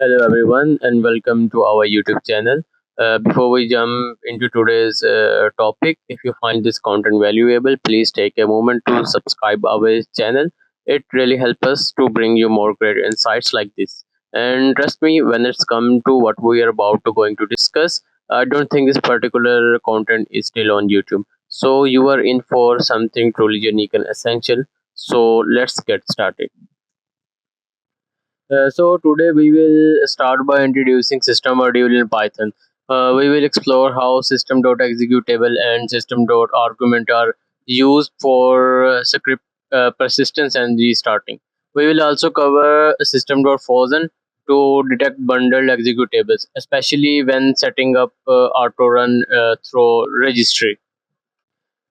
Hello, everyone, and welcome to our YouTube channel. Before we jump into today's topic, if you find this content valuable, please take a moment to subscribe our channel. It really helps us to bring you more great insights like this. And trust me, when it's come to what we are about to going to discuss, I don't think this particular content is still on YouTube. So you are in for something truly unique and essential. So let's get started. So today we will start by introducing system module in Python. We will explore how system.executable and system.argument are used for script persistence and restarting. We will also cover system.frozen to detect bundled executables, especially when setting up auto run through registry.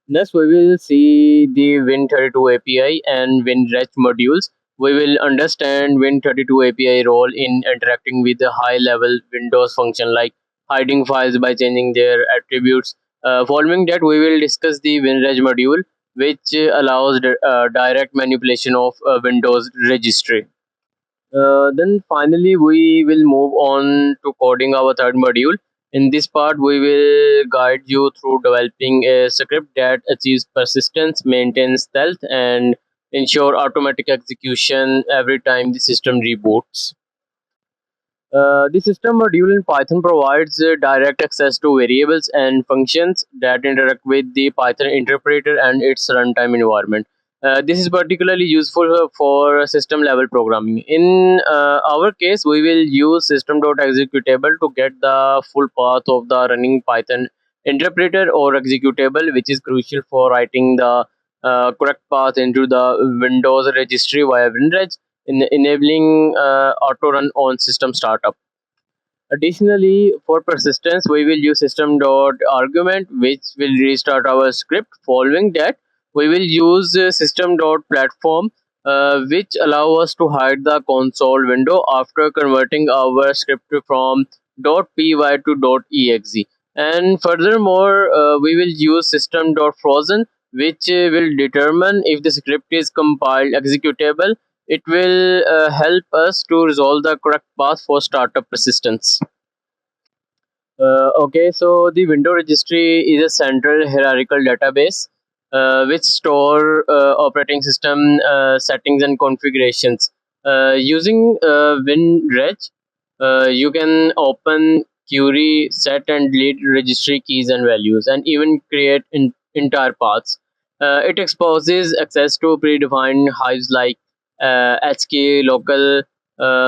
Next, we will see the Win32 API and WinRech modules. We will understand Win32 API role in interacting with the high-level Windows function like hiding files by changing their attributes. Following that, we will discuss the WinRech module, which allows direct manipulation of Windows registry. Then finally, we will move on to coding our third module. In this part, we will guide you through developing a script that achieves persistence, maintains stealth, and ensure automatic execution every time the system reboots. The system module in Python provides direct access to variables and functions that interact with the Python interpreter and its runtime environment. This is particularly useful for system level programming. In our case, we will use system.executable to get the full path of the running Python interpreter or executable, which is crucial for writing the correct path into the Windows registry via WinReg in enabling auto run on system startup. Additionally, for persistence, we will use system.argument, which will restart our script. Following that, we will use system.platform, which allow us to hide the console window after converting our script from .py to .exe. And furthermore, we will use system.frozen, which will determine if the script is compiled executable. It will help us to resolve the correct path for startup persistence. Okay, so the window registry is a central hierarchical database which store operating system settings and configurations. Using WinReg, you can open, query, set and delete registry keys and values, and even create entire paths. It exposes access to predefined hives like HKey local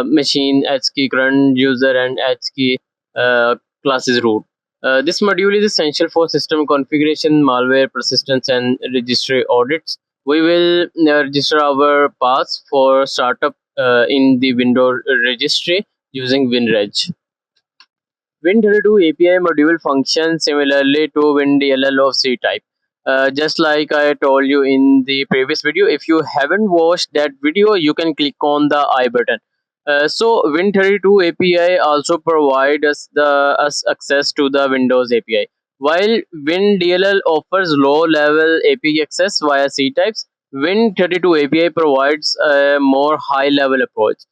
machine, HKey current user, and HKey uh, classes root. This module is essential for system configuration, malware persistence, and registry audits. We will register our paths for startup in the window registry using WinReg. Win32 API module functions similarly to WinDLL of C type. Just like I told you in the previous video, if you haven't watched that video, you can click on the I button. So Win32 API also provide us access to the Windows API. While WinDLL offers low-level API access via C types, Win32 API provides a more high-level approach.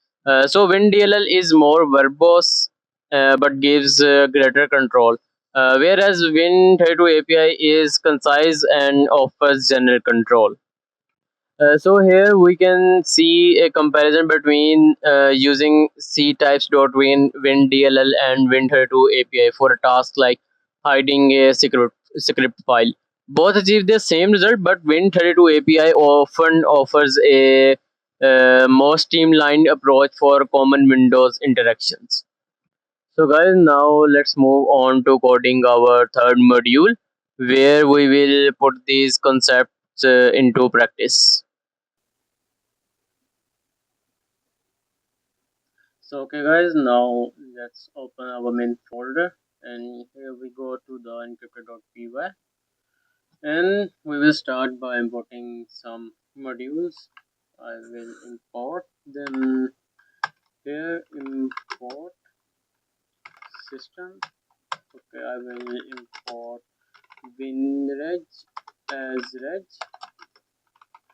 So WinDLL is more verbose but gives greater control. Whereas Win32 API is concise and offers general control. So here we can see a comparison between using C types.win, WinDLL, and Win32 API for a task like hiding a script file. Both achieve the same result, but Win32 API often offers a more streamlined approach for common Windows interactions. So guys, now let's move on to coding our third module, where we will put these concepts into practice. So okay guys, now let's open our main folder, and here we go to the encrypted.py, and we will start by importing some modules. I will import them here. Import system. Okay, I will import WinReg as reg,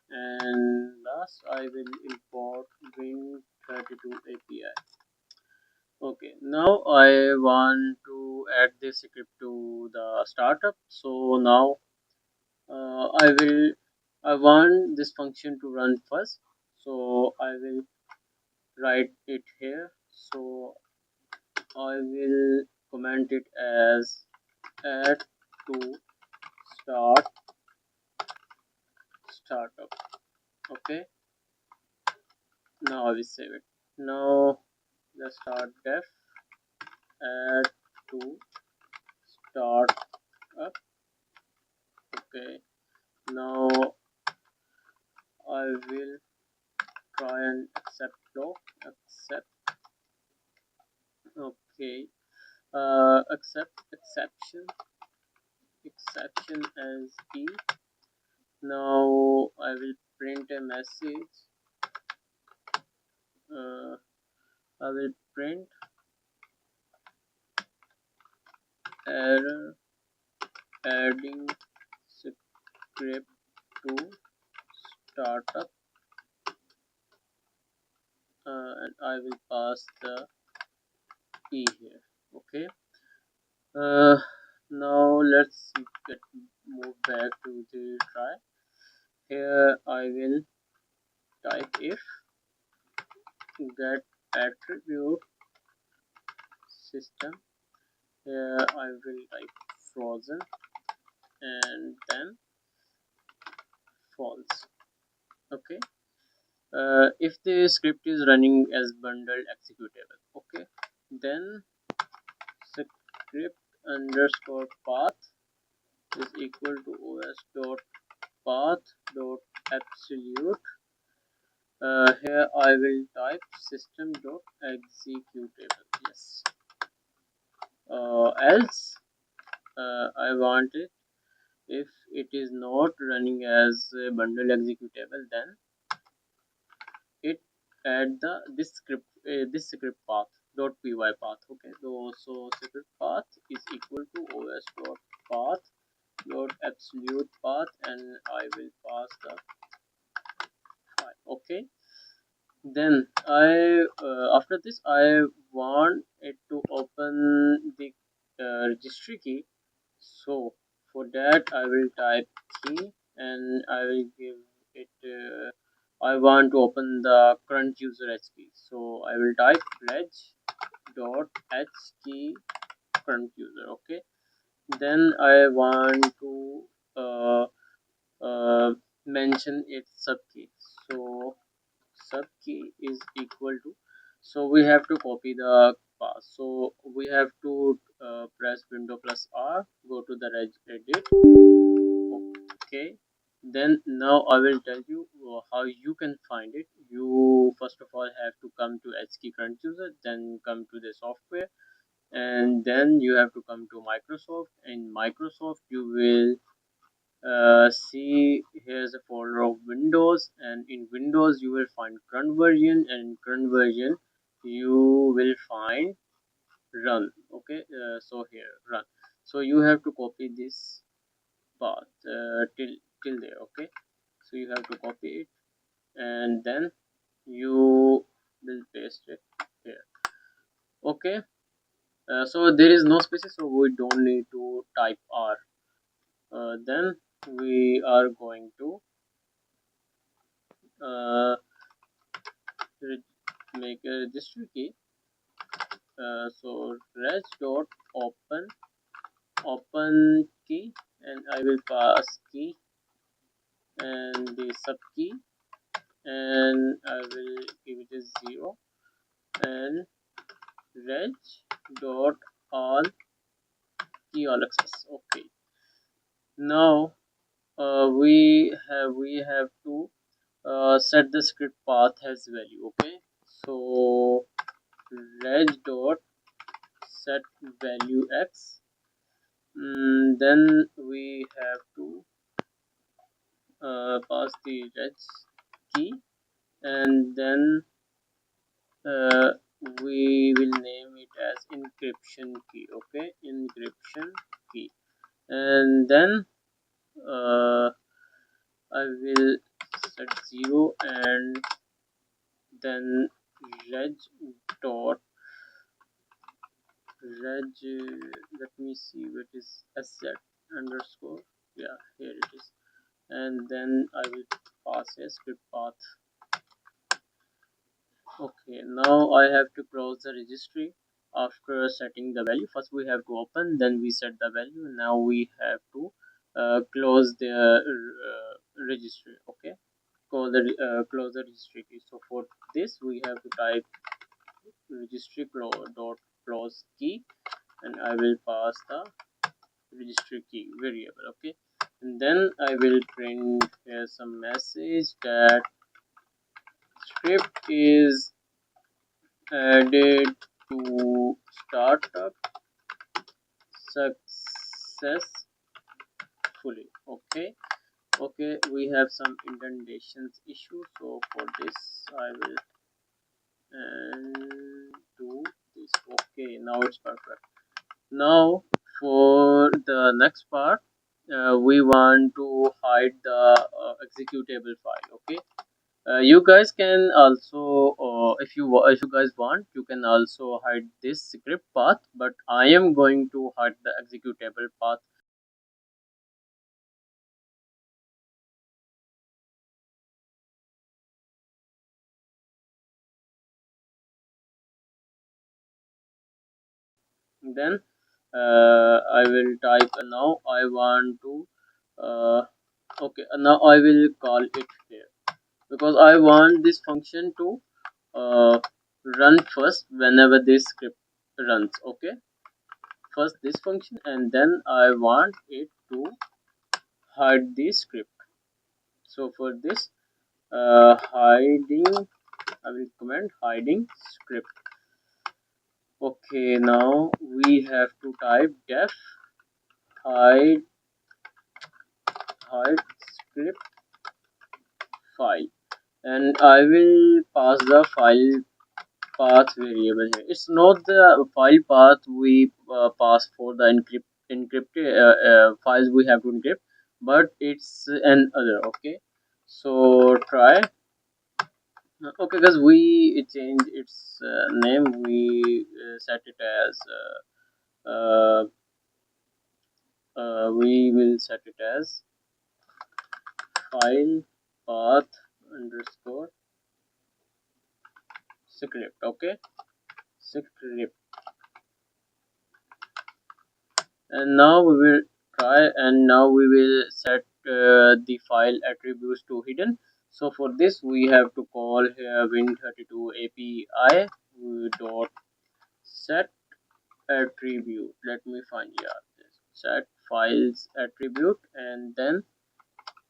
and last I will import Win32 API. Okay, now I want to add this script to the startup. So now I will I want this function to run first. So I will write it here. So I will comment it as add to start startup. Okay, now I will save it. Now let's start def add to start up. Okay, now I will try and accept flow. Accept. Okay, accept exception as e. Now I will print a message. uh, I will print error adding script to startup, and I will pass the e here. Okay, uh, now let's get move back to the try. Here I will type if get attribute system. Here I will type frozen and then false. Okay, if the script is running as bundled executable, okay, then script underscore path is equal to os dot path dot absolute. Here I will type system dot executable. Yes. Else I want it if it is not running as a bundle executable, then it add the this script path dot py path. Okay, so script path is equal to os dot path dot absolute path, and I will pass the file. Okay, then I after this I want it to open the registry key. So for that I will type key, and I will give it I want to open the current user h key. So I will type reg dot h key current user. Okay, then I want to uh, uh, mention its sub key. So sub key is equal to, so we have to copy the path. So we have to press window plus r, go to the reg edit. Okay, then now I will tell you how you can find it. You first of all have to come to hkey current user, then come to the software, and then you have to come to Microsoft. In Microsoft you will see here's a folder of Windows, and in Windows you will find current version, and in current version you will find run. Okay, so here run. So you have to copy this path till there. Okay, so you have to copy it, and then you will paste it here. Okay, so there is no spaces, so we don't need to type r. Then we are going to uh, make a registry key. So reg dot open key, and I will pass key and the sub key, and I will give it a 0, and reg dot all key all access. Okay, now we have to set the script path as value. Okay, so reg dot set value x. Then we have to pass the reg key, and then uh, we will name it as encryption key. Okay, encryption key, and then uh, I will set 0, and then reg dot reg, let me see what is asset underscore, yeah, here it is. And then I will pass a script path. Okay, now I have to close the registry. After setting the value, first we have to open, then we set the value. Now we have to close the registry. Okay, close the registry key. So for this we have to type registry dot close key, and I will pass the registry key variable. Okay, and then I will print here some message that script is added to startup successfully. Okay, okay, we have some indentations issue, so for this I will do this. Okay, now it's perfect. Now for the next part, we want to hide the executable file. Okay, you guys can also, if you guys want, you can also hide this script path, but I am going to hide the executable path. Then I will type, now I want to uh, okay, now I will call it here, because I want this function to uh, run first whenever this script runs. Okay, first this function, and then I want it to hide the script. So for this, hiding, I will comment hiding script. Okay, now we have to type def hide script file, and I will pass the file path variable here. It's not the file path we pass for the encrypted files we have to encrypt, but it's an other. Okay, so try. Okay, because we change its name, we set it as we will set it as file path underscore script. Okay, script. And now we will try, and now we will set the file attributes to hidden. So for this we have to call here win32 api dot set attribute. Let me find, yeah, this set files attribute, and then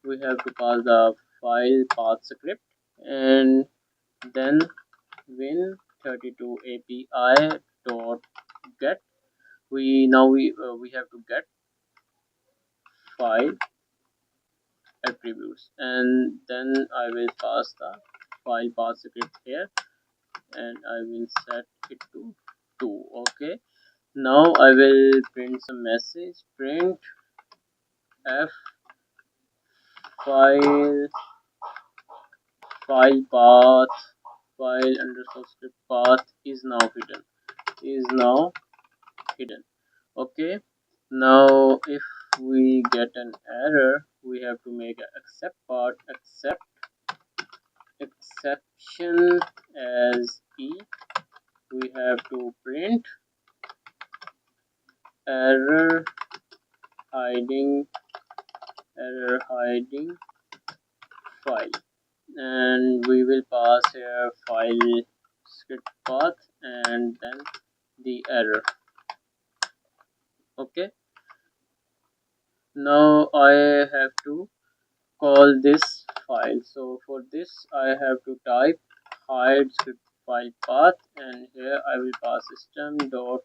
we have to pass the file path script, and then win32 api dot get. We have to get file attributes, and then I will pass the file path script here, and I will set it to 2. Okay, now I will print some message, print f file path file underscore script path is now hidden, is now hidden. Okay, now if we get an error, we have to make an except part, except exception as e. We have to print error hiding file, and we will pass here file script path and then the error. Okay, now I have to call this file. So for this I have to type hide script file path, and here I will pass system dot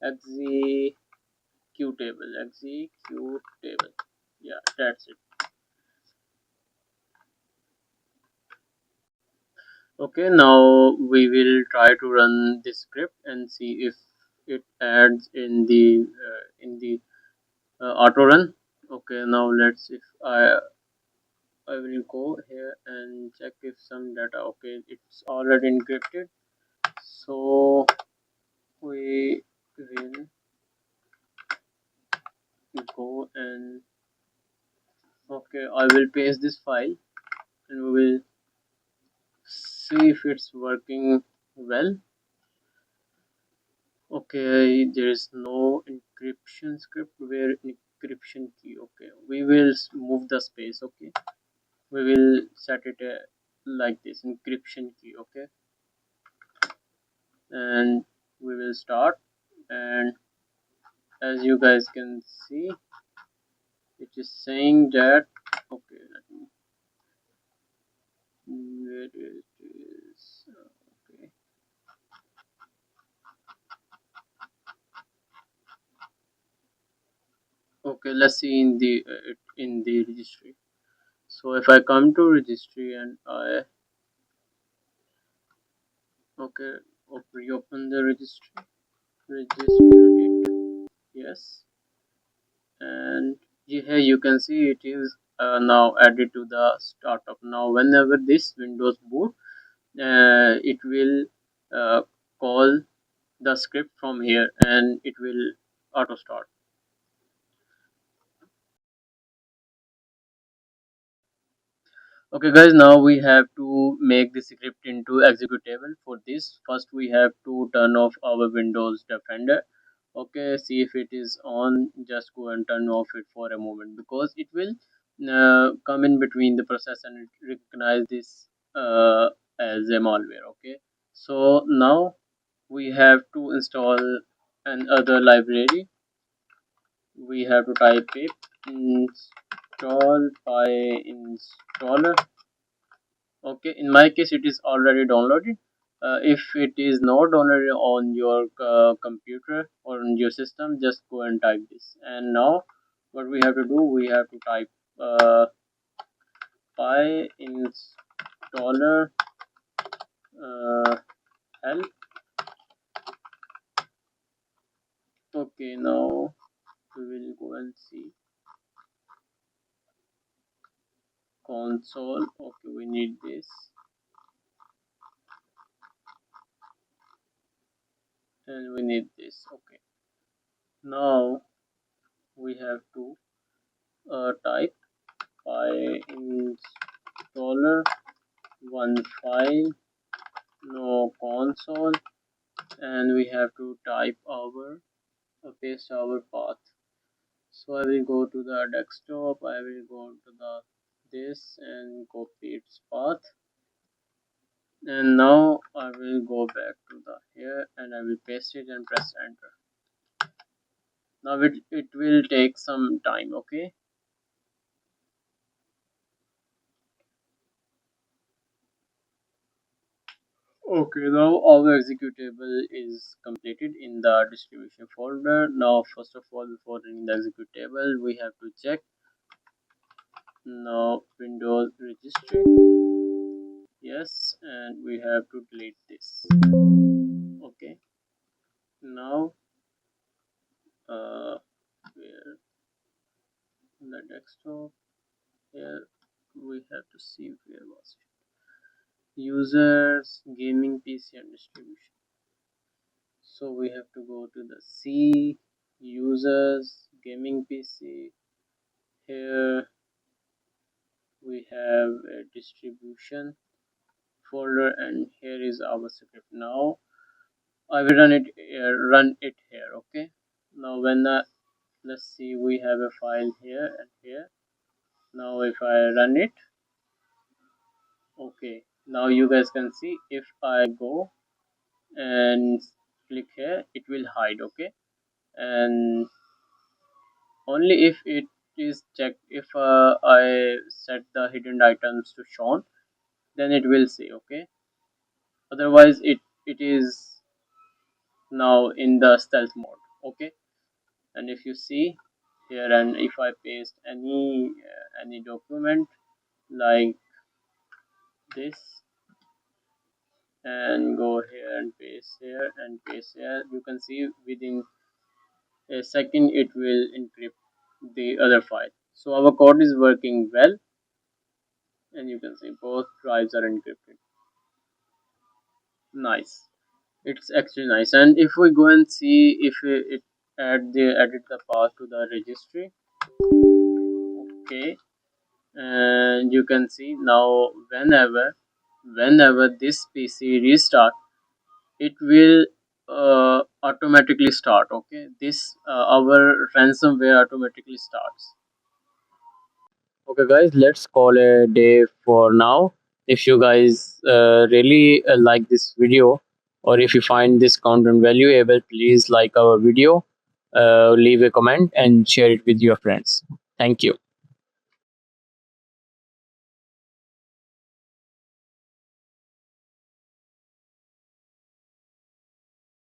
executable. Yeah, that's it. Okay, now we will try to run this script and see if it adds in the auto run. Okay, now let's, if I will go here and check if some data. Okay, it's already encrypted, so we will go and okay, I will paste this file and we will see if it's working well. Okay, there is no encryption script. Where encryption key? Okay, we will move the space. Okay, we will set it like this encryption key. Okay, and we will start. And as you guys can see, it is saying that okay. Let me where it is. Okay, okay. Let's see in the in the registry. So if I come to registry and I okay, reopen the registry, register it, yes, and here you can see it is now added to the startup. Now whenever this Windows boot, it will uh, call the script from here and it will auto start. Okay guys, now we have to make the script into executable. For this, first we have to turn off our Windows Defender. Okay, see if it is on. Just go and turn off it for a moment because it will come in between the process and it recognize this as a malware. Okay, so now we have to install another library. We have to type pip install py installer. Okay, in my case it is already downloaded. If it is not downloaded on your computer or on your system, just go and type this. And now what we have to do, we have to type py installer help. Okay, now we will go and see console. Okay, we need this and we need this. Okay, now we have to type py installer one file, no console, and we have to type our paste our path. So I will go to the desktop, I will go to the this and copy its path, and now I will go back to the here and I will paste it and press enter. Now it will take some time. Okay, okay, now our executable is completed in the distribution folder. Now first of all, before running the executable, we have to check. Now Windows registry, yes, and we have to delete this. Okay, now where the desktop, here we have to see where was it, users, gaming PC and distribution. So we have to go to the C, users, gaming PC. Here we have a distribution folder and here is our script. Now I will run it here. Okay, now when let's see, we have a file here and here. Now if I run it, okay, now you guys can see if I go and click here, it will hide. Okay, and only if it is checked, if I set the hidden items to shown, then it will say. Okay, otherwise it is now in the stealth mode. Okay, and if you see here and if I paste any document like this and go here and paste here and paste here, you can see within a second it will encrypt the other file. So our code is working well and you can see both drives are encrypted. Nice. It's actually nice. And if we go and see if it edit the path to the registry, okay, and you can see now whenever this PC restart, it will automatically start. Okay, this our ransomware automatically starts. Okay, guys, let's call a day for now. If you guys really like this video, or if you find this content valuable, please like our video, leave a comment, and share it with your friends. Thank you.